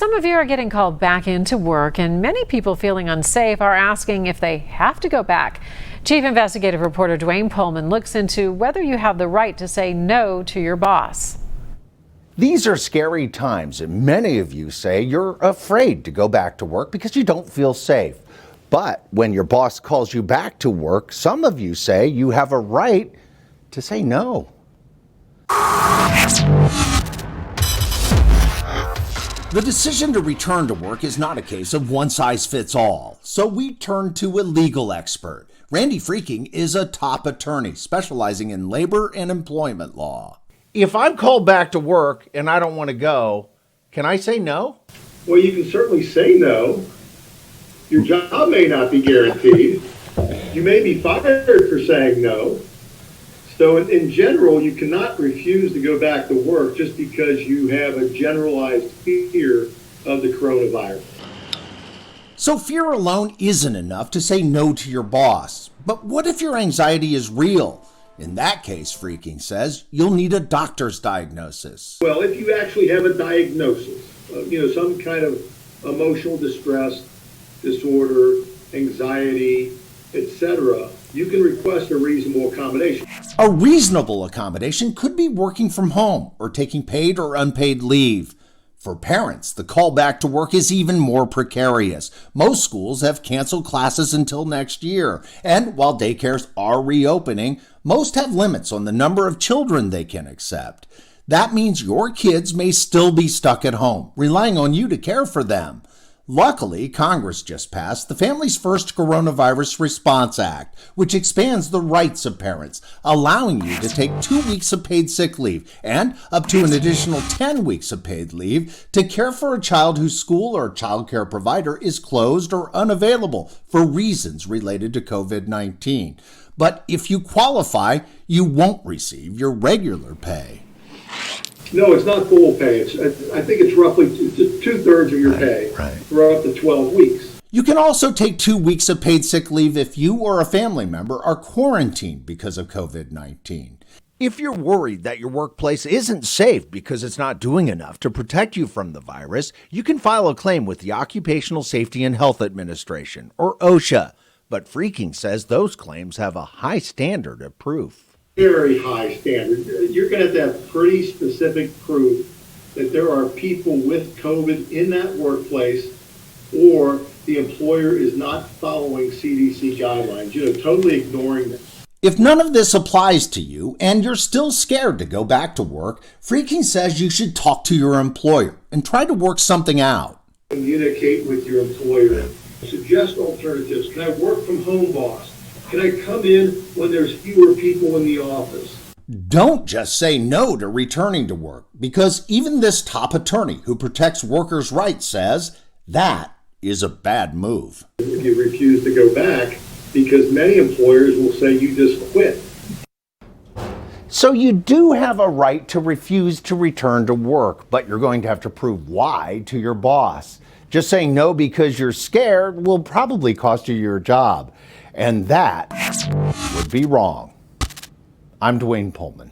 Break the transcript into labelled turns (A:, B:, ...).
A: Some of you are getting called back into work, and many people feeling unsafe are asking if they have to go back. Chief Investigative Reporter Duane Pullman looks into whether you have the right to say no to your boss.
B: These are scary times, and many of you say you're afraid to go back to work because you don't feel safe. But when your boss calls you back to work, some of you say you have a right to say no. The decision to return to work is not a case of one size fits all. So we turn to a legal expert. Randy Freking is a top attorney specializing in labor and employment law. If I'm called back to work and I don't want to go, can I say no?
C: Well, you can certainly say no. Your job may not be guaranteed. You may be fired for saying no. So in general, you cannot refuse to go back to work just because you have a generalized fear of the coronavirus.
B: So fear alone isn't enough to say no to your boss. But what if your anxiety is real? In that case, Freking says, you'll need a doctor's diagnosis.
C: Well, if you actually have a diagnosis, some kind of emotional distress, disorder, anxiety, etc., you can request a reasonable accommodation.
B: A reasonable accommodation could be working from home or taking paid or unpaid leave. For parents, the call back to work is even more precarious. Most schools have canceled classes until next year. And while daycares are reopening, most have limits on the number of children they can accept. That means your kids may still be stuck at home, relying on you to care for them. Luckily, Congress just passed the Families First Coronavirus Response Act, which expands the rights of parents, allowing you to take 2 weeks of paid sick leave and up to an additional 10 weeks of paid leave to care for a child whose school or child care provider is closed or unavailable for reasons related to COVID-19. But if you qualify, you won't receive your regular pay.
C: No, it's not full pay. I think it's roughly two-thirds of your pay for up to 12 weeks.
B: You can also take 2 weeks of paid sick leave if you or a family member are quarantined because of COVID-19. If you're worried that your workplace isn't safe because it's not doing enough to protect you from the virus, you can file a claim with the Occupational Safety and Health Administration, or OSHA. But Freking says those claims have a high standard of proof.
C: Very high standard. You're going to have pretty specific proof that there are people with COVID in that workplace, or the employer is not following CDC guidelines, totally ignoring them.
B: If none of this applies to you and you're still scared to go back to work, Freking says you should talk to your employer and try to work something out.
C: Communicate with your employer. Suggest alternatives. Can I work from home, boss? Can I come in when there's fewer people in the office?
B: Don't just say no to returning to work, because even this top attorney who protects workers' rights says that is a bad move.
C: If you refuse to go back, because many employers will say you just quit.
B: So you do have a right to refuse to return to work, but you're going to have to prove why to your boss. Just saying no because you're scared will probably cost you your job. And that would be wrong. I'm Duane Pullman.